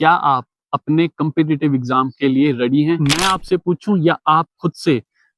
क्या आप अपने कम्पिटिटिव एग्जाम के लिए रेडी हैं? मैं आपसे पूछूं या आप खुद से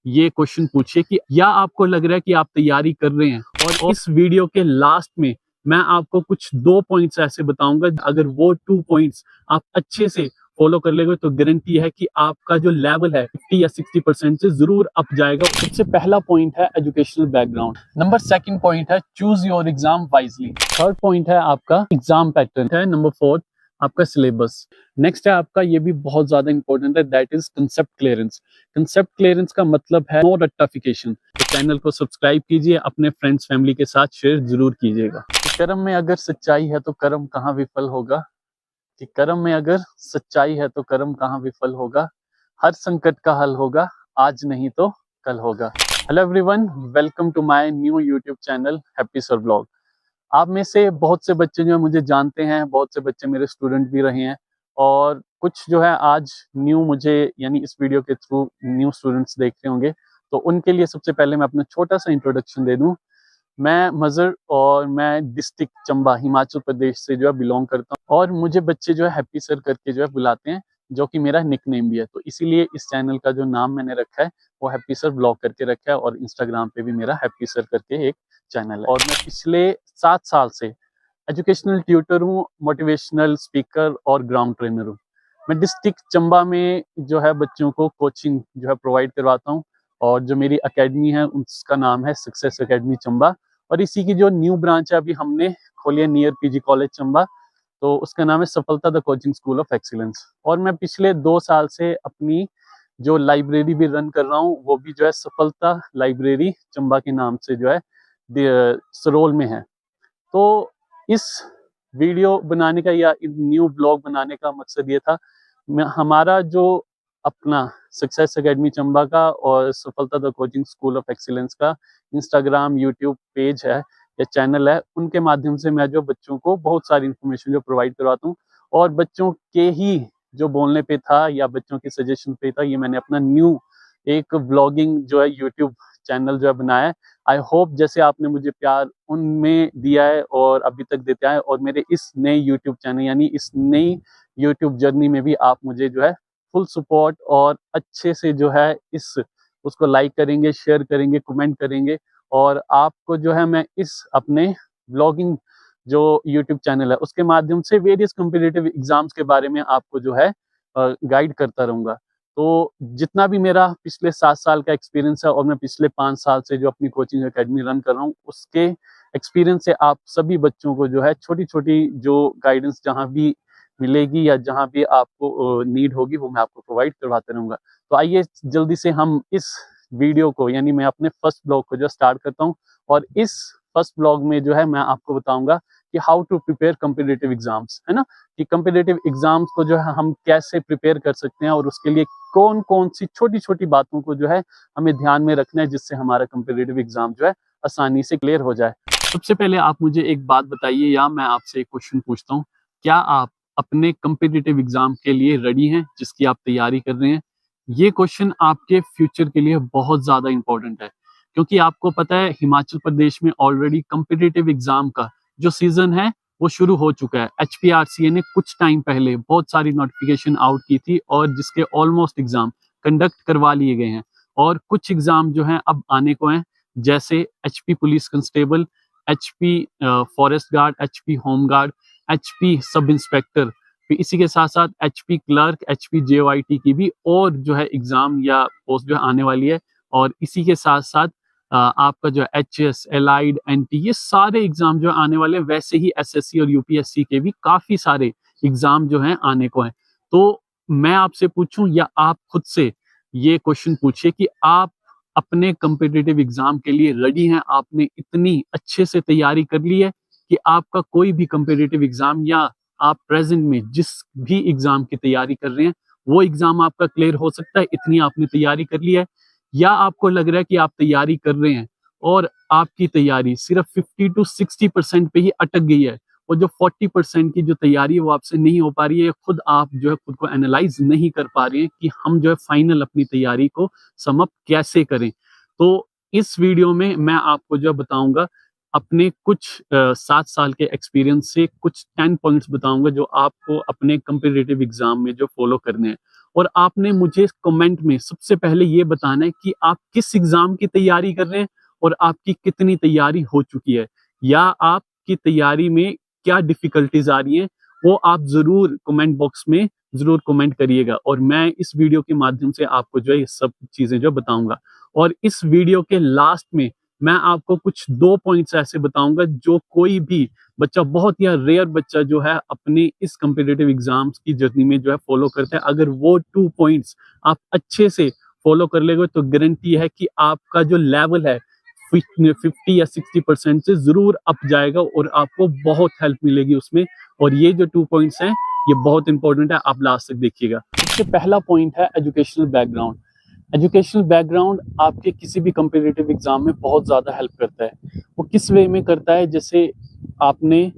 ये क्वेश्चन पूछिए कि या आपको लग रहा है कि आप तैयारी कर रहे हैं। और इस वीडियो के लास्ट में मैं आपको कुछ 2 पॉइंट्स ऐसे बताऊंगा, अगर वो 2 पॉइंट्स आप अच्छे से फॉलो कर लेंगे तो गारंटी है कि आपका जो लेवल है 50 या 60% से जरूर अप जाएगा। सबसे पहला पॉइंट है एजुकेशनल बैकग्राउंड। नंबर 2 पॉइंट है choose your exam wisely. 3rd point है आपका एग्जाम पैटर्न है। नंबर 4 आपका सिलेबस। नेक्स्ट है आपका, ये भी बहुत ज्यादा इंपॉर्टेंट है, that is concept clearance. Concept clearance का मतलब है नो रट्टाफिकेशन। तो चैनल को सब्सक्राइब कीजिए, अपने फ्रेंड्स फैमिली के साथ शेयर जरूर कीजिएगा। तो कर्म में अगर सच्चाई है तो कर्म कहाँ विफल होगा, कि कर्म में अगर सच्चाई है तो कर्म कहाँ विफल होगा। हर संकट का हल होगा, आज नहीं तो कल होगा। Hello everyone, welcome to my new YouTube channel happy sir blog. आप में से बहुत से बच्चे जो है मुझे जानते हैं, बहुत से बच्चे मेरे स्टूडेंट भी रहे हैं, और कुछ जो है आज न्यू मुझे यानी इस वीडियो के थ्रू न्यू स्टूडेंट्स देख रहे होंगे। तो उनके लिए सबसे पहले मैं अपना छोटा सा इंट्रोडक्शन दे दूं। मैं मजर और मैं डिस्ट्रिक्ट चंबा हिमाचल प्रदेश से जो है बिलोंग करता हूँ, और मुझे बच्चे जो है हैप्पी सर करके जो है बुलाते हैं, जो कि मेरा निकनेम भी है। तो इसीलिए इस चैनल का जो नाम मैंने रखा है वो हैप्पी सर ब्लॉग करके रखा है, और इंस्टाग्राम पे भी मेरा हैप्पी सर करके एक चैनल है। और मैं पिछले 7 साल से एजुकेशनल ट्यूटर हूँ, मोटिवेशनल स्पीकर और ग्राउंड ट्रेनर हूँ। मैं डिस्ट्रिक्ट चंबा में जो है बच्चों को कोचिंग जो है प्रोवाइड करवाता हूँ, और जो मेरी एकेडमी है उसका नाम है सक्सेस एकेडमी चंबा। और इसी की जो न्यू ब्रांच है अभी हमने खोली है नियर पीजी कॉलेज चंबा, तो उसका नाम है सफलता the coaching school of excellence. और मैं पिछले 2 साल से अपनी जो लाइब्रेरी भी रन कर रहा हूँ वो भी जो है सफलता लाइब्रेरी चंबा के नाम से जो है सरोल में है। तो इस वीडियो बनाने का या न्यू ब्लॉग बनाने का मकसद ये था, हमारा जो अपना सक्सेस एकेडमी चंबा का और सफलता the coaching school of excellence का इंस्टाग्राम यूट्यूब पेज है या चैनल है, उनके माध्यम से मैं जो बच्चों को बहुत सारी इन्फॉर्मेशन जो प्रोवाइड करवाता हूँ। और बच्चों के ही जो बोलने पे था या बच्चों के सजेशन पे था, ये मैंने अपना न्यू एक ब्लॉगिंग जो है यूट्यूब चैनल जो है बनाया है। आई होप जैसे आपने मुझे प्यार उनमें दिया है और अभी तक देता है, और मेरे इस नए यूट्यूब चैनल यानी इस नई यूट्यूब जर्नी में भी आप मुझे जो है फुल सपोर्ट और अच्छे से जो है इस उसको लाइक करेंगे, शेयर करेंगे, कमेंट करेंगे। और आपको जो है मैं इस अपने ब्लॉगिंग जो यूट्यूब चैनल है उसके माध्यम से वेरियस कॉम्पिटिटिव एग्जाम्स के बारे में आपको जो है गाइड करता रहूंगा। तो जितना भी मेरा पिछले 7 साल का एक्सपीरियंस है, और मैं पिछले 5 साल से जो अपनी कोचिंग एकेडमी रन कर रहा हूँ, उसके एक्सपीरियंस से आप सभी बच्चों को जो है छोटी छोटी जो गाइडेंस जहाँ भी मिलेगी या जहाँ भी आपको नीड होगी वो मैं आपको प्रोवाइड करवाते रहूंगा। तो आइए जल्दी से हम इस वीडियो को यानी मैं अपने फर्स्ट ब्लॉग को जो स्टार्ट करता हूँ। और इस फर्स्ट ब्लॉग में जो है मैं आपको बताऊंगा कि how to prepare competitive exams, है ना, कि कॉम्पिटिटिव एग्जाम्स को जो है हम कैसे प्रिपेयर कर सकते हैं, और उसके लिए कौन कौन सी छोटी छोटी बातों को जो है हमें ध्यान में रखना है जिससे हमारा कॉम्पिटिटिव एग्जाम जो है आसानी से क्लियर हो जाए। सबसे पहले आप मुझे एक बात बताइए, या मैं आपसे एक क्वेश्चन पूछता हूँ, क्या आप अपने कॉम्पिटिटिव एग्जाम के लिए रेडी हैं जिसकी आप तैयारी कर रहे हैं? ये क्वेश्चन आपके फ्यूचर के लिए बहुत ज्यादा इंपॉर्टेंट है, क्योंकि आपको पता है हिमाचल प्रदेश में ऑलरेडी कॉम्पिटिटिव एग्जाम का जो सीजन है वो शुरू हो चुका है। HPRCA ने कुछ टाइम पहले बहुत सारी नोटिफिकेशन आउट की थी, और जिसके ऑलमोस्ट एग्जाम कंडक्ट करवा लिए गए हैं, और कुछ एग्जाम जो हैं अब आने को हैं, जैसे HP police constable, HP forest guard, HP home guard, HP sub inspector, फिर इसी के साथ साथ HP क्लर्क, HP JOIT की भी और जो है एग्जाम या पोस्ट जो है आने वाली है। और इसी के साथ साथ आपका जो HS, एलाइड, NT, ये सारे एग्जाम जो आने वाले हैं। वैसे ही SSC और UPSC के भी काफी सारे एग्जाम जो हैं आने को हैं। तो मैं आपसे पूछूं या आप खुद से ये क्वेश्चन पूछिए कि आप अपने कॉम्पिटिटिव एग्जाम के लिए रेडी हैं? आपने इतनी अच्छे से तैयारी कर ली है कि आपका कोई भी कॉम्पिटिटिव एग्जाम, या आप प्रेजेंट में जिस भी एग्जाम की तैयारी कर रहे हैं वो एग्जाम आपका क्लियर हो सकता है, इतनी आपने तैयारी कर ली है? या आपको लग रहा है कि आप तैयारी कर रहे हैं और आपकी तैयारी सिर्फ 50 to 60% पे ही अटक गई है, और जो 40% की जो तैयारी है वो आपसे नहीं हो पा रही है? खुद आप जो है खुद को एनालाइज नहीं कर पा रहे हैं कि हम जो है फाइनल अपनी तैयारी को सम अप कैसे करें? तो इस वीडियो में मैं आपको जो बताऊंगा अपने कुछ 7 साल के एक्सपीरियंस से कुछ 10 पॉइंट्स बताऊंगा जो आपको अपने कम्पिटिटिव एग्जाम में जो फॉलो करने हैं। और आपने मुझे कमेंट में सबसे पहले ये बताना है कि आप किस एग्जाम की तैयारी कर रहे हैं और आपकी कितनी तैयारी हो चुकी है, या आपकी तैयारी में क्या डिफिकल्टीज आ रही हैं, वो आप जरूर कमेंट बॉक्स में जरूर कमेंट करिएगा। और मैं इस वीडियो के माध्यम से आपको जो है ये सब चीजें जो बताऊंगा। और इस वीडियो के लास्ट में मैं आपको कुछ 2 पॉइंट्स ऐसे बताऊंगा जो कोई भी बच्चा, बहुत या रेयर बच्चा जो है अपने इस कम्पिटिटिव एग्जाम्स की जर्नी में जो है फॉलो करता है। अगर वो 2 पॉइंट्स आप अच्छे से फॉलो कर लेंगे तो गारंटी है कि आपका जो लेवल है 50 या 60% से जरूर अप जाएगा और आपको बहुत हेल्प मिलेगी उसमें। और ये जो 2 पॉइंट्स हैं ये बहुत इंपॉर्टेंट है, आप लास्ट तक देखिएगा। सबसे पहला पॉइंट है एजुकेशनल बैकग्राउंड। एजुकेशनल बैकग्राउंड आपके किसी भी कम्पिटिटिव एग्जाम में बहुत ज़्यादा हेल्प करता है। वो किस वे में करता है, जैसे आपने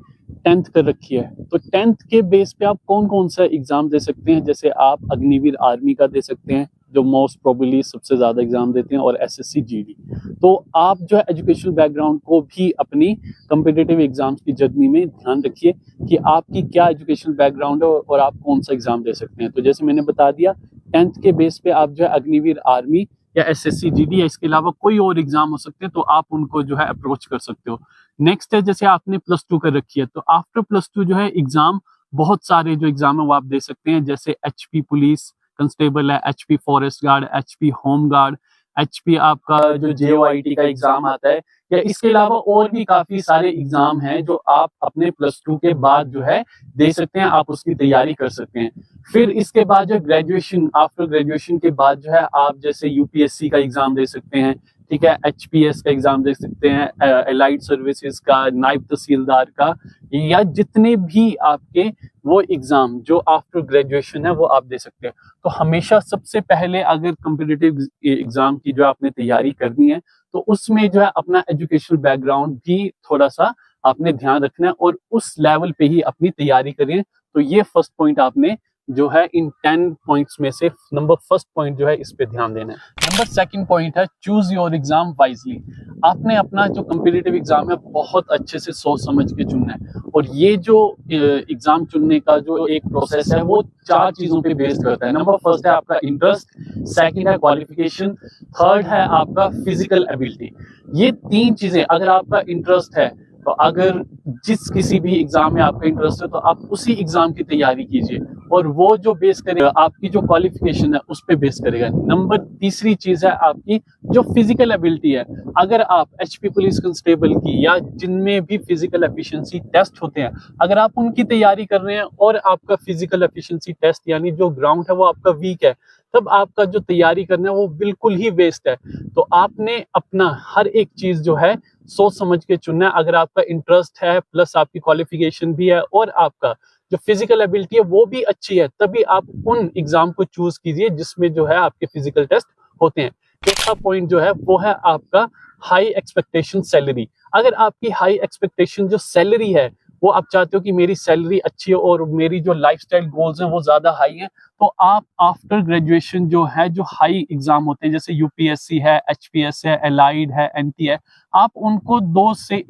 10th कर रखी है तो 10th के बेस पे आप कौन कौन सा एग्जाम दे सकते हैं। जैसे आप अग्निवीर आर्मी का दे सकते हैं जो मोस्ट प्रोबेबली सबसे ज़्यादा एग्जाम देते हैं, और एसएससी जीडी। तो आप जो है एजुकेशनल बैकग्राउंड को भी अपनी कम्पिटिटिव एग्जाम्स की जर्नी में ध्यान रखिए कि आपकी क्या एजुकेशनल बैकग्राउंड है और आप कौन सा एग्जाम दे सकते हैं। तो जैसे मैंने बता दिया 10th के बेस पे आप जो है अग्निवीर आर्मी या एसएससी जीडी या इसके अलावा कोई और एग्जाम हो सकते हैं तो आप उनको जो है अप्रोच कर सकते हो। नेक्स्ट है, जैसे आपने +2 कर रखी है तो आफ्टर +2 जो है एग्जाम, बहुत सारे जो एग्जाम है वो आप दे सकते हैं। जैसे एचपी पुलिस कांस्टेबल है, HP forest guard, HP home guard, HP आपका जो जेओआईटी का एग्जाम आता है, या इसके अलावा और भी काफी सारे एग्जाम हैं जो आप अपने +2 के बाद जो है दे सकते हैं, आप उसकी तैयारी कर सकते हैं। फिर इसके बाद जो ग्रेजुएशन, आफ्टर ग्रेजुएशन के बाद जो है आप जैसे यूपीएससी का एग्जाम दे सकते हैं, ठीक है, एचपीएस का एग्जाम दे सकते हैं, एलाइड सर्विसेज का, नायब तहसीलदार का, या जितने भी आपके वो एग्जाम जो आफ्टर ग्रेजुएशन है वो आप दे सकते हैं। तो हमेशा सबसे पहले अगर कम्पिटिटिव एग्जाम की जो आपने तैयारी करनी है तो उसमें जो है अपना एजुकेशनल बैकग्राउंड भी थोड़ा सा आपने ध्यान रखना है और उस लेवल पे ही अपनी तैयारी करें। तो ये फर्स्ट पॉइंट आपने जो है इन 10 पॉइंट्स में से नंबर फर्स्ट पॉइंट जो है इस पे ध्यान देना है। नंबर सेकंड पॉइंट है चूज योर एग्जाम वाइजली। आपने अपना जो कम्पिटिटिव एग्जाम है बहुत अच्छे से सोच समझ के चुनना है। और ये जो एग्जाम चुनने का जो एक प्रोसेस है वो 4 चीजों पे बेस्ड करता है। नंबर फर्स्ट है आपका इंटरेस्ट, सेकंड है क्वालिफिकेशन, थर्ड है आपका फिजिकल एबिलिटी। ये 3 चीजें, अगर आपका इंटरेस्ट है तो अगर जिस किसी भी एग्जाम में आपका इंटरेस्ट है तो आप उसी एग्जाम की तैयारी कीजिए और वो जो बेस करेगा आपकी जो क्वालिफिकेशन है उस पे बेस करेगा। नंबर तीसरी चीज है आपकी जो फिजिकल एबिलिटी है। अगर आप एचपी पुलिस कांस्टेबल की या जिनमें भी फिजिकल एफिशिएंसी टेस्ट होते हैं, अगर आप उनकी तैयारी कर रहे हैं और आपका फिजिकल एफिशिएंसी टेस्ट यानी जो ग्राउंड है वो आपका वीक है, तब आपका जो तैयारी करना है वो बिल्कुल ही वेस्ट है। तो आपने अपना हर एक चीज जो है सोच समझ के चुनना है। अगर आपका इंटरेस्ट है प्लस आपकी क्वालिफिकेशन भी है और आपका जो फिजिकल एबिलिटी है वो भी अच्छी है, तभी आप उन एग्जाम को चूज कीजिए जिसमें जो है आपके फिजिकल टेस्ट होते हैं। चौथा पॉइंट जो है वो है आपका हाई एक्सपेक्टेशन सैलरी। अगर आपकी हाई एक्सपेक्टेशन जो सैलरी है वो आप चाहते हो कि मेरी सैलरी अच्छी है और मेरी जो लाइफस्टाइल गोल्स हैं वो ज्यादा हाई हैं, तो आप आफ्टर ग्रेजुएशन जो है जो हाई एग्जाम होते हैं जैसे यूपीएससी है, एचपीएस है, एलाइड है, एनटी है, आप उनको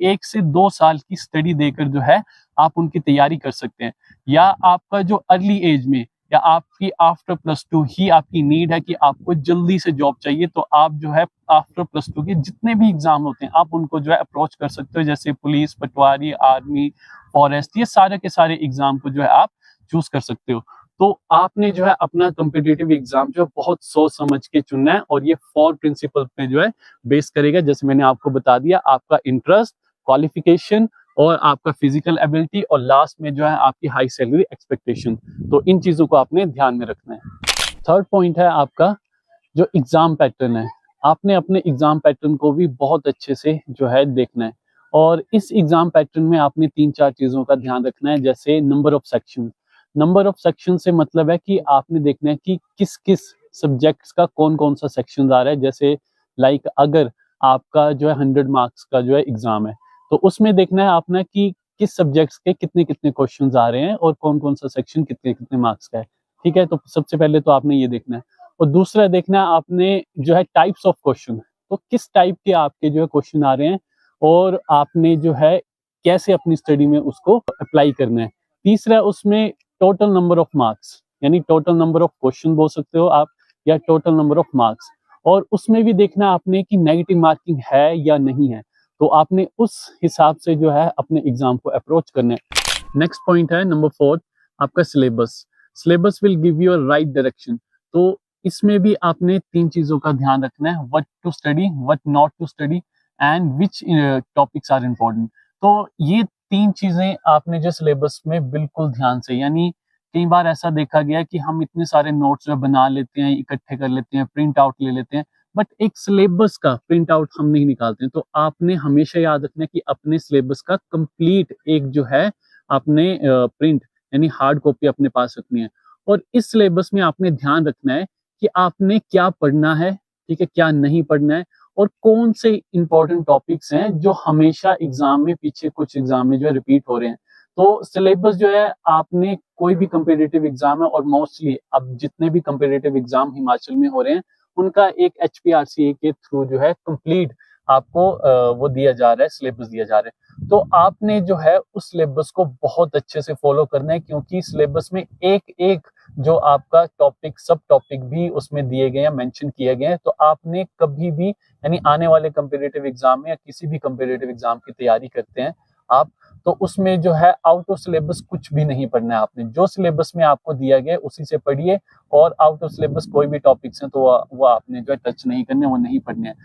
1 से 2 साल की स्टडी देकर जो है आप उनकी तैयारी कर सकते हैं। या आपका जो अर्ली एज में या आपकी आफ्टर +2 ही आपकी नीड है कि आपको जल्दी से जॉब चाहिए, तो आप जो है आफ्टर +2 के जितने भी एग्जाम होते हैं आप उनको जो है अप्रोच कर सकते हो, जैसे पुलिस, पटवारी, आर्मी, फॉरेस्ट, ये सारे के सारे एग्जाम को जो है आप चूज कर सकते हो। तो आपने जो है अपना कम्पिटिटिव एग्जाम जो है बहुत सोच समझ के चुनना है और ये 4 प्रिंसिपल पे जो है बेस करेगा। जैसे मैंने आपको बता दिया, आपका इंटरेस्ट, क्वालिफिकेशन और आपका फिजिकल एबिलिटी, और लास्ट में जो है आपकी हाई सैलरी एक्सपेक्टेशन। तो इन चीजों को आपने ध्यान में रखना है। थर्ड पॉइंट है आपका जो एग्जाम पैटर्न है। आपने अपने एग्जाम पैटर्न को भी बहुत अच्छे से जो है देखना है और इस एग्जाम पैटर्न में आपने 3-4 चीजों का ध्यान रखना है। जैसे number of section. Number of section से मतलब है कि आपने देखना है कि किस किस सब्जेक्ट्स का कौन कौन सा सेक्शन आ रहा है। जैसे लाइक अगर आपका जो है 100 मार्क्स का जो है एग्जाम है तो उसमें देखना है आपने कि किस सब्जेक्ट्स के कितने कितने क्वेश्चंस आ रहे हैं और कौन कौन सा सेक्शन कितने कितने मार्क्स का है। ठीक है, तो सबसे पहले तो आपने ये देखना है। और दूसरा देखना है आपने जो है टाइप्स ऑफ क्वेश्चन, तो किस टाइप के आपके जो है क्वेश्चन आ रहे हैं और आपने जो है कैसे अपनी स्टडी में उसको अप्लाई करना है। तीसरा उसमें टोटल नंबर ऑफ मार्क्स, यानी टोटल नंबर ऑफ क्वेश्चन बोल सकते हो आप, या टोटल नंबर ऑफ मार्क्स। और उसमें भी देखना आपने कि नेगेटिव मार्किंग है या नहीं है, तो आपने उस हिसाब से जो है अपने एग्जाम को अप्रोच करना है। नेक्स्ट पॉइंट है नंबर 4, आपका syllabus. Syllabus will give you a right direction. तो इसमें भी आपने 3 चीजों का ध्यान रखना है, what to study, what not to study and which topics are important. तो ये 3 चीजें आपने जो सिलेबस में बिल्कुल ध्यान से, यानी कई बार ऐसा देखा गया कि हम इतने सारे नोट्स जो बना लेते हैं, इकट्ठे कर लेते हैं, प्रिंट आउट ले लेते हैं, बट एक सिलेबस का प्रिंट आउट हम नहीं निकालते हैं। तो आपने हमेशा याद रखना है कि अपने सिलेबस का कंप्लीट एक जो है आपने प्रिंट यानी हार्ड कॉपी अपने पास रखनी है। और इस सिलेबस में आपने ध्यान रखना है कि आपने क्या पढ़ना है, ठीक है, क्या नहीं पढ़ना है, और कौन से इंपॉर्टेंट टॉपिक्स हैं जो हमेशा एग्जाम में, पीछे कुछ एग्जाम में जो है रिपीट हो रहे हैं। तो सिलेबस जो है, आपने कोई भी कंपेटिटिव एग्जाम है, और मोस्टली अब जितने भी कंपेटिटिव एग्जाम हिमाचल में हो रहे हैं, उनका एक HPRCA के थ्रू जो है कंप्लीट आपको वो दिया जा रहा है, सिलेबस दिया जा रहा है। तो आपने जो है उस सिलेबस को बहुत अच्छे से फॉलो करना है, क्योंकि सिलेबस में एक एक जो आपका टॉपिक, सब टॉपिक भी उसमें दिए गए हैं, मेंशन किए गए हैं। तो आपने कभी भी, यानी आने वाले कंपेटिटिव एग्जाम में या किसी भी कंपेटिटिव एग्जाम की तैयारी करते हैं आप, तो उसमें जो है आउट ऑफ सिलेबस कुछ भी नहीं पढ़ना है। आपने जो सिलेबस में आपको दिया गया उसी से पढ़िए, और आउट ऑफ सिलेबस कोई भी टॉपिक्स हैं तो वो आपने जो है टच नहीं करने, वो नहीं पढ़ने हैं।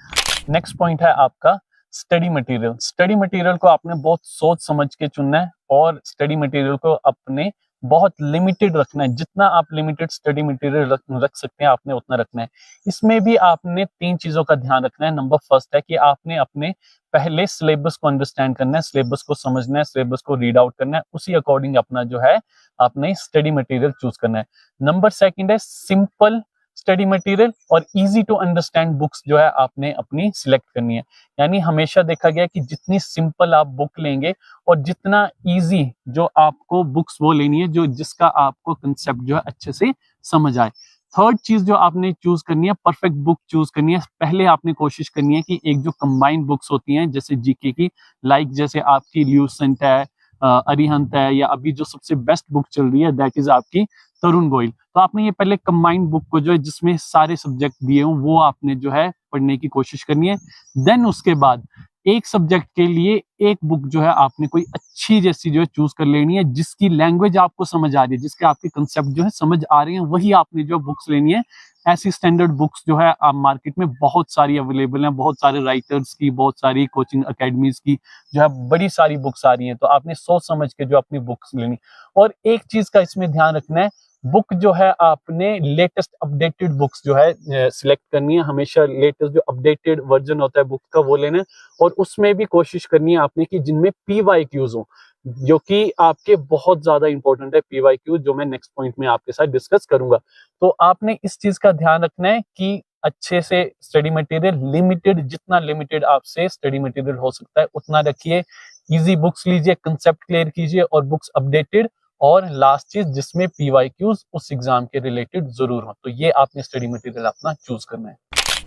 नेक्स्ट पॉइंट है आपका स्टडी मटेरियल। स्टडी मटेरियल को आपने बहुत सोच समझ के चुनना है, और स्टडी मटेरियल को अपने बहुत लिमिटेड रखना है। जितना आप लिमिटेड स्टडी मटेरियल रख सकते हैं, आपने उतना रखना है। इसमें भी आपने 3 चीजों का ध्यान रखना है। नंबर फर्स्ट है कि आपने अपने पहले सिलेबस को अंडरस्टैंड करना है, सिलेबस को समझना है, सिलेबस को रीड आउट करना है, उसी अकॉर्डिंग अपना जो है आपने स्टडी मटेरियल चूज करना है। नंबर सेकंड है सिंपल स्टडी मटेरियल और इजी टू अंडरस्टैंड बुक्स जो है आपने अपनी सिलेक्ट करनी है। यानी हमेशा देखा गया कि जितनी सिंपल आप बुक लेंगे और जितना इजी जो आपको बुक्स वो लेनी है जो जिसका आपको कंसेप्ट जो है अच्छे से समझ आए। थर्ड चीज जो आपने चूज करनी है, परफेक्ट बुक चूज करनी है। पहले आपने कोशिश करनी है कि एक जो कंबाइंड बुक्स होती हैं जैसे जीके की, लाइक जैसे आपकी ल्यूसेंट है, अरिहंत है, या अभी जो सबसे बेस्ट बुक चल रही है दैट इज आपकी तरुण गोयल। तो आपने ये पहले कंबाइंड बुक को जो है जिसमें सारे सब्जेक्ट दिए हों वो आपने जो है पढ़ने की कोशिश करनी है। देन उसके बाद एक सब्जेक्ट के लिए एक बुक जो है आपने कोई अच्छी जैसी जो है चूज कर लेनी है, जिसकी लैंग्वेज आपको समझ आ रही है, जिसके आपके कंसेप्ट जो है समझ आ रहे हैं, वही आपने जो बुक्स लेनी है। ऐसी स्टैंडर्ड बुक्स जो है आप मार्केट में बहुत सारी अवेलेबल हैं, बहुत सारे राइटर्स की, बहुत सारी कोचिंग अकेडमीज की जो है बड़ी सारी बुक्स आ रही हैं। तो आपने सोच समझ के जो अपनी बुक्स लेनी। और एक चीज का इसमें ध्यान रखना है, बुक जो है आपने लेटेस्ट अपडेटेड बुक्स जो है सिलेक्ट करनी है। हमेशा लेटेस्ट जो अपडेटेड वर्जन होता है बुक का वो लेना है, और उसमें भी कोशिश करनी है आपने कि जिनमें PYQs हो, जो कि आपके बहुत ज्यादा इंपॉर्टेंट है। PYQ जो मैं नेक्स्ट पॉइंट में आपके साथ डिस्कस करूंगा। तो आपने इस चीज का ध्यान रखना है कि अच्छे से स्टडी मटेरियल लिमिटेड, जितना लिमिटेड आपसे स्टडी मटेरियल हो सकता है उतना रखिए। इजी बुक्स लीजिए, कंसेप्ट क्लियर कीजिए, और बुक्स अपडेटेड, और लास्ट चीज जिसमें PYQs उस एग्जाम के रिलेटेड जरूर हो। तो ये आपने स्टडी मटेरियल अपना चूज करना है।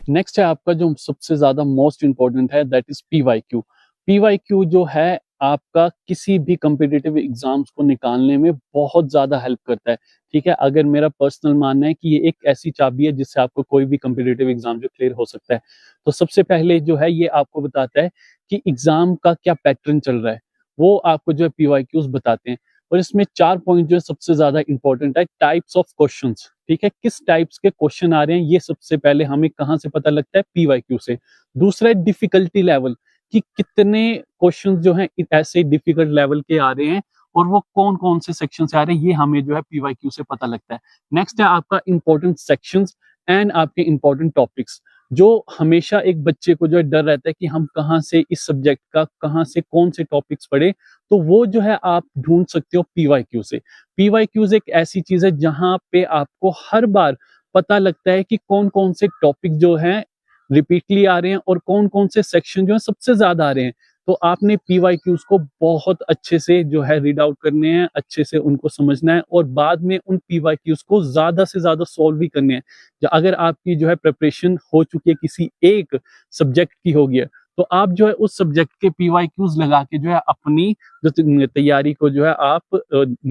नेक्स्ट है आपका जो सबसे ज्यादा मोस्ट इंपॉर्टेंट है दैट इज PYQ। PYQ जो है आपका किसी भी कॉम्पिटिटिव एग्जाम्स को निकालने में बहुत ज्यादा हेल्प करता है। ठीक है, अगर मेरा पर्सनल मानना है कि ये एक ऐसी चाबी है जिससे आपको कोई भी कॉम्पिटिटिव एग्जाम जो क्लियर हो सकता है। तो सबसे पहले जो है ये आपको बताता है कि एग्जाम का क्या पैटर्न चल रहा है, वो आपको जो है PYQs बताते हैं। और इसमें 4 पॉइंट जो है सबसे ज्यादा इंपॉर्टेंट है, टाइप्स ऑफ क्वेश्चंस। ठीक है, किस टाइप्स के क्वेश्चन आ रहे हैं ये सबसे पहले हमें कहां से पता लगता है, PYQ से। दूसरा है डिफिकल्टी लेवल, कि कितने क्वेश्चन जो हैं ऐसे डिफिकल्ट लेवल के आ रहे हैं, और वो कौन कौन से सेक्शन से आ रहे हैं, ये हमें जो है PYQ से पता लगता है। नेक्स्ट है आपका इंपॉर्टेंट सेक्शंस एंड आपके इंपॉर्टेंट टॉपिक्स, जो हमेशा एक बच्चे को जो है डर रहता है कि हम कहाँ से इस सब्जेक्ट का कहाँ से कौन से टॉपिक्स पढ़े। तो वो जो है आप ढूंढ सकते हो PYQ से। PYQs एक ऐसी चीज है जहां पे आपको हर बार पता लगता है कि कौन कौन से टॉपिक जो हैं रिपीटली आ रहे हैं, और कौन कौन से सेक्शन जो है सबसे ज्यादा आ रहे हैं। तो आपने PYQs को बहुत अच्छे से जो है रीड आउट करने हैं, अच्छे से उनको समझना है, और बाद में उन PYQs को ज्यादा से ज्यादा सॉल्व भी करने हैं। अगर आपकी जो है प्रिपरेशन हो चुकी है किसी एक सब्जेक्ट की होगी है, तो आप जो है उस सब्जेक्ट के PYQs लगा के जो है अपनी जो तैयारी को जो है आप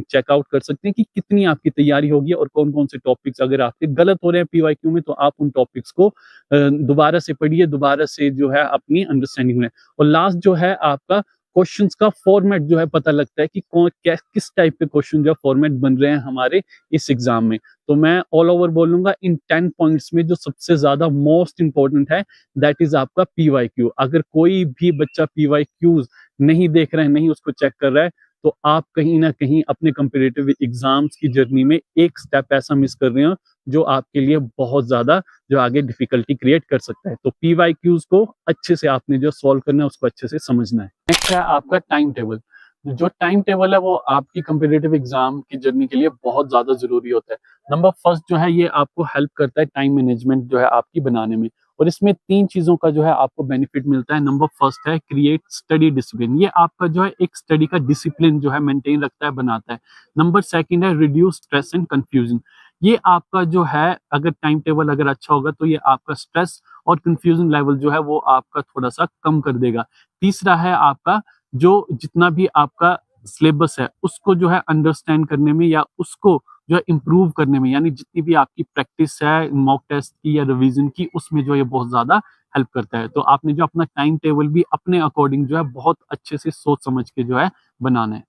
चेकआउट कर सकते हैं कि कितनी आपकी तैयारी होगी और कौन कौन से टॉपिक्स अगर आपके गलत हो रहे हैं PYQ में, तो आप उन टॉपिक्स को दोबारा से पढ़िए, दोबारा से जो है अपनी अंडरस्टैंडिंग में। और लास्ट जो है आपका क्वेश्चंस का फॉर्मेट जो है पता लगता है कि कौन क्या किस टाइप के क्वेश्चन जो फॉर्मेट बन रहे हैं हमारे इस एग्जाम में। तो मैं ऑल ओवर बोलूंगा इन 10 पॉइंट्स में जो सबसे ज्यादा मोस्ट इंपॉर्टेंट है दैट इज आपका PYQ। अगर कोई भी बच्चा PYQs नहीं देख रहा है, नहीं उसको चेक कर रहा है, तो आप कहीं ना कहीं अपने कॉम्पिटिटिव एग्जाम्स की जर्नी में एक स्टेप ऐसा मिस कर रहे हो जो आपके लिए बहुत ज्यादा जो आगे डिफिकल्टी क्रिएट कर सकता है। तो PYQs को अच्छे से आपने जो सॉल्व करना है उसको अच्छे से समझना है। नेक्स्ट है आपका टाइम टेबल। जो टाइम टेबल है वो आपकी कॉम्पिटिटिव एग्जाम की जर्नी के लिए बहुत ज्यादा जरूरी होता है। नंबर फर्स्ट जो है ये आपको हेल्प करता है टाइम मैनेजमेंट जो है आपकी बनाने में, और इसमें 3 चीजों का जो है आपको बेनिफिट मिलता है। नंबर फर्स्ट है क्रिएट स्टडी डिसिप्लिन, ये आपका जो है एक स्टडी का डिसिप्लिन जो है मेंटेन रखता है, बनाता है। नंबर सेकंड है रिड्यूस स्ट्रेस एंड कंफ्यूजन, ये आपका जो है अगर टाइम टेबल अगर अच्छा होगा तो ये आपका स्ट्रेस और कंफ्यूजन लेवल जो है वो आपका थोड़ा सा कम कर देगा। तीसरा है आपका जो जितना भी आपका सिलेबस है उसको जो है अंडरस्टैंड करने में या उसको जो है इम्प्रूव करने में, यानी जितनी भी आपकी प्रैक्टिस है मॉक टेस्ट की या रिवीजन की, उसमें जो ये बहुत ज्यादा हेल्प करता है। तो आपने जो अपना टाइम टेबल भी अपने अकॉर्डिंग जो है बहुत अच्छे से सोच समझ के जो है बनाना है।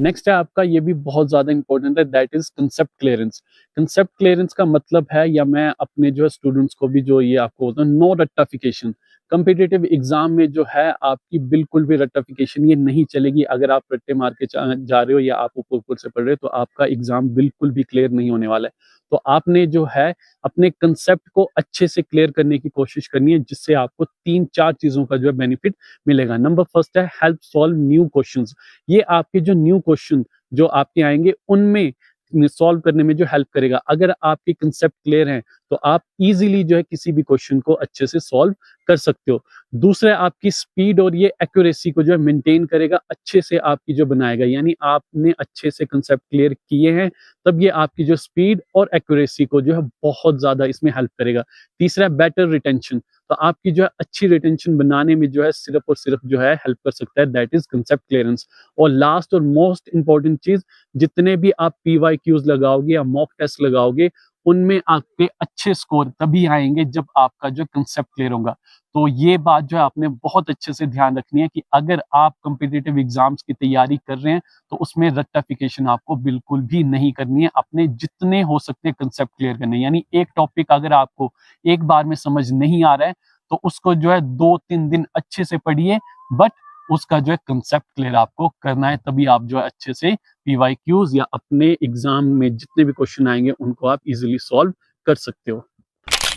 नेक्स्ट है आपका ये भी बहुत ज्यादा इंपॉर्टेंट है, that is concept clearance. Concept clearance का मतलब है, या मैं अपने जो है स्टूडेंट्स को भी जो ये आपको होता है, नो रट्टाफिकेशन। कॉम्पिटिटिव एग्जाम में जो है आपकी बिल्कुल भी रट्टाफिकेशन ये नहीं चलेगी। अगर आप रट्टे मार के जा रहे हो या आप ऊपर ऊपर से पढ़ रहे हो तो आपका एग्जाम बिल्कुल भी क्लियर नहीं होने वाला है। तो आपने जो है अपने कंसेप्ट को अच्छे से क्लियर करने की कोशिश करनी है, जिससे आपको 3-4 चीजों का जो है बेनिफिट मिलेगा। नंबर फर्स्ट है हेल्प सॉल्व न्यू क्वेश्चंस, ये आपके जो न्यू क्वेश्चन जो आपके आएंगे उनमें सॉल्व करने में जो हेल्प करेगा। अगर आपकी कंसेप्ट क्लियर है तो आप इजीली जो है किसी भी क्वेश्चन को अच्छे से सॉल्व कर सकते हो। दूसरा आपकी स्पीड और ये एक्यूरेसी को जो है मेंटेन करेगा, अच्छे से आपकी जो बनाएगा, यानी आपने अच्छे से कंसेप्ट क्लियर किए हैं तब ये आपकी जो स्पीड और एक्यूरेसी को जो है बहुत ज्यादा इसमें हेल्प करेगा। तीसरा बेटर रिटेंशन, तो आपकी जो है अच्छी रिटेंशन बनाने में जो है सिर्फ और सिर्फ जो है हेल्प कर सकता है, दैट इज कंसेप्ट क्लियरेंस। और लास्ट और मोस्ट इंपॉर्टेंट चीज, जितने भी आप PYQs लगाओगे या मॉक टेस्ट लगाओगे उनमें आपके अच्छे स्कोर तभी आएंगे जब आपका जो कंसेप्ट क्लियर होगा। तो ये बात जो है आपने बहुत अच्छे से ध्यान रखनी है कि अगर आप कॉम्पिटिटिव एग्जाम्स की तैयारी कर रहे हैं तो उसमें रट्टाफिकेशन आपको बिल्कुल भी नहीं करनी है। अपने जितने हो सकते हैं कंसेप्ट क्लियर करने, यानी एक टॉपिक अगर आपको एक बार में समझ नहीं आ रहा है तो उसको जो है 2-3 दिन अच्छे से पढ़िए, बट उसका जो है कंसेप्ट क्लियर आपको करना है, तभी आप जो है अच्छे से PYQs या अपने एग्जाम में जितने भी क्वेश्चन आएंगे उनको आप इजीली सॉल्व कर सकते हो।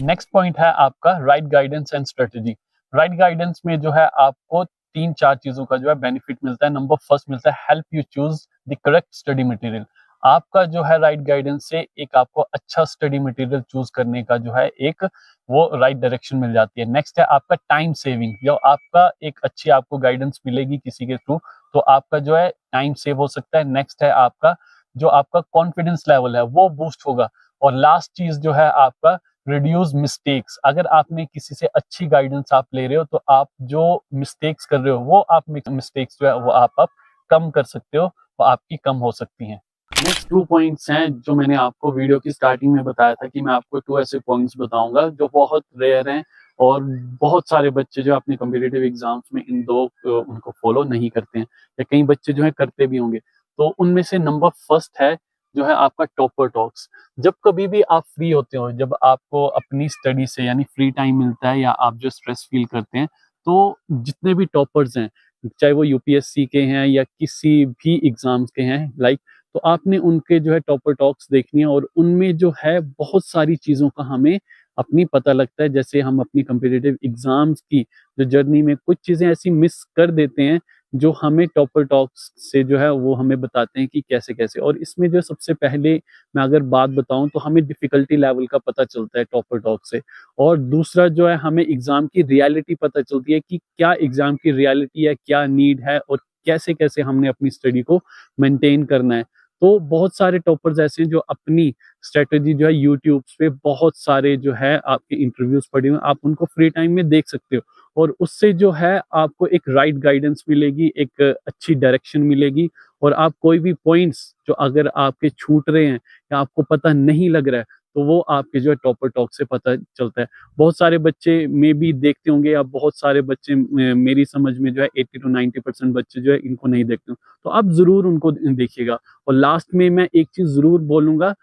नेक्स्ट पॉइंट है आपका right guidance and strategy. Right guidance में जो है आपको 3-4 चीजों का जो है बेनिफिट मिलता है। नंबर फर्स्ट मिलता है help you choose the correct study material. आपका जो है राइट गाइडेंस से एक आपको अच्छा स्टडी मटेरियल चूज करने का जो है एक वो राइट डायरेक्शन मिल जाती है। नेक्स्ट है आपका टाइम सेविंग, जो आपका एक अच्छी आपको गाइडेंस मिलेगी किसी के थ्रू तो आपका जो है टाइम सेव हो सकता है। नेक्स्ट है आपका जो आपका कॉन्फिडेंस लेवल है वो बूस्ट होगा। और लास्ट चीज जो है आपका रिड्यूस मिस्टेक्स, अगर आपने किसी से अच्छी गाइडेंस आप ले रहे हो तो आप जो मिस्टेक्स कर रहे हो वो आप मिस्टेक्स जो है वो आप कम कर सकते हो, वो आपकी कम हो सकती हैं। नेक्स्ट 2 पॉइंट्स हैं जो मैंने आपको वीडियो की स्टार्टिंग में बताया था कि मैं आपको 2 ऐसे पॉइंट्स बताऊंगा जो बहुत रेयर हैं और बहुत सारे बच्चे जो अपने कॉम्पिटिटिव एग्जाम्स में इन 2 उनको फॉलो नहीं करते हैं, या कई बच्चे जो है करते भी होंगे। तो उनमें से नंबर फर्स्ट है जो है आपका टॉपर टॉक्स। जब कभी भी आप फ्री होते हो, जब आपको अपनी स्टडी से यानी फ्री टाइम मिलता है या आप जो स्ट्रेस फील करते हैं, तो जितने भी टॉपर्स हैं चाहे वो UPSC के हैं या किसी भी एग्जाम्स के हैं लाइक, तो आपने उनके जो है टॉपर टॉक्स देखनी है और उनमें जो है बहुत सारी चीज़ों का हमें अपनी पता लगता है। जैसे हम अपनी कॉम्पिटिटिव एग्जाम्स की जो जर्नी में कुछ चीज़ें ऐसी मिस कर देते हैं जो हमें टॉपर टॉक्स से जो है वो हमें बताते हैं कि कैसे कैसे। और इसमें जो सबसे पहले मैं अगर बात बताऊं तो हमें डिफिकल्टी लेवल का पता चलता है टॉपर टॉक से, और दूसरा जो है हमें एग्जाम की रियलिटी पता चलती है कि क्या एग्जाम की रियलिटी है, क्या नीड है और कैसे कैसे हमने अपनी स्टडी को मेंटेन करना है। तो बहुत सारे टॉपर्स ऐसे हैं जो अपनी स्ट्रेटजी जो है यूट्यूब पे बहुत सारे जो है आपके इंटरव्यूज पड़े हुए हैं, आप उनको फ्री टाइम में देख सकते हो और उससे जो है आपको एक राइट गाइडेंस मिलेगी, एक अच्छी डायरेक्शन मिलेगी और आप कोई भी पॉइंट्स जो अगर आपके छूट रहे हैं या आपको पता नहीं लग रहा है तो वो आपके जो है टॉपर टॉक से पता चलता है। बहुत सारे बच्चे में भी देखते होंगे या बहुत सारे बच्चे मेरी समझ में जो है 80 to 90% बच्चे जो है इनको नहीं देखते हो, तो आप जरूर उनको देखिएगा। और लास्ट में मैं एक चीज जरूर बोलूंगा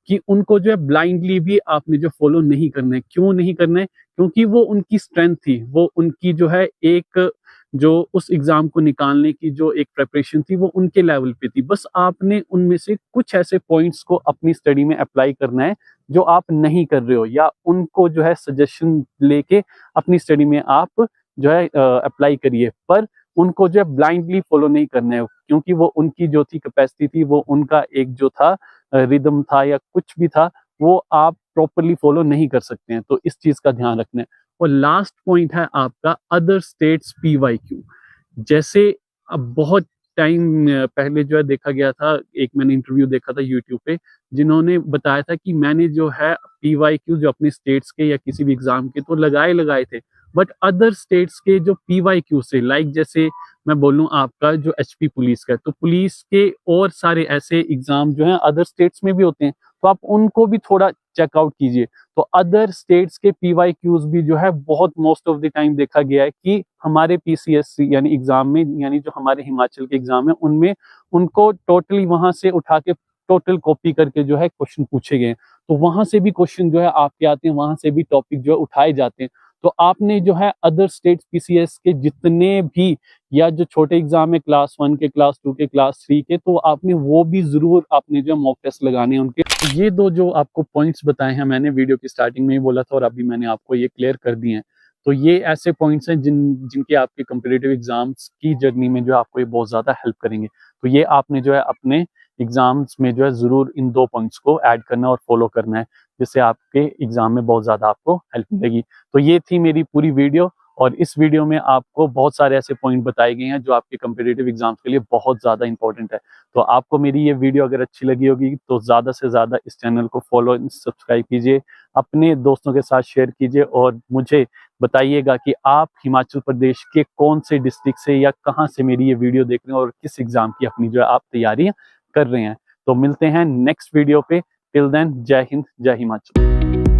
कि उनको जो है ब्लाइंडली भी आपने जो फॉलो नहीं करना है। क्यों नहीं करना है? क्योंकि वो उनकी स्ट्रेंथ थी, वो उनकी जो है एक जो उस एग्जाम को निकालने की जो एक प्रेपरेशन थी वो उनके लेवल पे थी। बस आपने उनमें से कुछ ऐसे पॉइंट्स को अपनी स्टडी में अप्लाई करना है जो आप नहीं कर रहे हो, या उनको जो है सजेशन लेके अपनी स्टडी में आप जो है अप्लाई करिए, पर उनको जो है ब्लाइंडली फॉलो नहीं करना है, क्योंकि वो उनकी जो थी कैपेसिटी थी, वो उनका एक जो था रिदम था या कुछ भी था, वो आप प्रॉपरली फॉलो नहीं कर सकते हैं। तो इस चीज का ध्यान रखना है। और लास्ट पॉइंट है आपका अदर स्टेट्स PYQ। जैसे अब बहुत टाइम पहले जो है देखा गया था, एक मैंने इंटरव्यू देखा था यूट्यूब पे, जिन्होंने बताया था कि मैंने जो है PYQ जो अपने स्टेट्स के या किसी भी एग्जाम के तो लगाए थे, बट अदर स्टेट्स के जो PYQ से, लाइक जैसे मैं बोलूं आपका जो HP पुलिस का है, तो पुलिस के और सारे ऐसे एग्जाम जो हैं अदर स्टेट्स में भी होते हैं, तो आप उनको भी थोड़ा चेकआउट कीजिए। तो अदर स्टेट्स के PYQs भी जो है बहुत मोस्ट ऑफ द टाइम देखा गया है कि हमारे PCSC यानी एग्जाम में, यानी जो हमारे हिमाचल के एग्जाम है उनमें उनको टोटली वहां से उठा के टोटल कॉपी करके जो है क्वेश्चन पूछे गए हैं। तो वहां से भी क्वेश्चन जो है आपके आते हैं, वहां से भी टॉपिक जो है उठाए जाते हैं। तो आपने जो है अदर स्टेट PCS के जितने भी या जो छोटे एग्जाम है क्लास 1 के, क्लास 2 के, क्लास 3 के, तो आपने वो भी जरूर आपने जो मॉक टेस्ट लगाने हैं उनके। ये दो जो आपको पॉइंट्स बताए हैं, मैंने वीडियो की स्टार्टिंग में ही बोला था और अभी मैंने आपको ये क्लियर कर दिए हैं। तो ये ऐसे पॉइंट्स हैं जिनके आपके कम्पिटिटिव एग्जाम्स की जर्नी में जो आपको ये बहुत ज्यादा हेल्प करेंगे। तो ये आपने जो है अपने एग्जाम्स में जो है जरूर इन 2 पॉइंट्स को ऐड करना और फॉलो करना है, जिससे आपके एग्जाम में बहुत ज्यादा आपको हेल्प मिलेगी। तो ये थी मेरी पूरी वीडियो, और इस वीडियो में आपको बहुत सारे ऐसे पॉइंट बताए गए हैं जो आपके कम्पिटिटिव एग्जाम्स के लिए बहुत ज्यादा इंपॉर्टेंट है। तो आपको मेरी ये वीडियो अगर अच्छी लगी होगी तो ज्यादा से ज्यादा इस चैनल को फॉलो सब्सक्राइब कीजिए, अपने दोस्तों के साथ शेयर कीजिए और मुझे बताइएगा कि आप हिमाचल प्रदेश के कौन से डिस्ट्रिक्ट से या कहाँ से मेरी ये वीडियो देख रहे हैं और किस एग्जाम की अपनी जो है आप तैयारी कर रहे हैं। तो मिलते हैं नेक्स्ट वीडियो पे। टिल देन, जय हिंद, जय हिमाचल।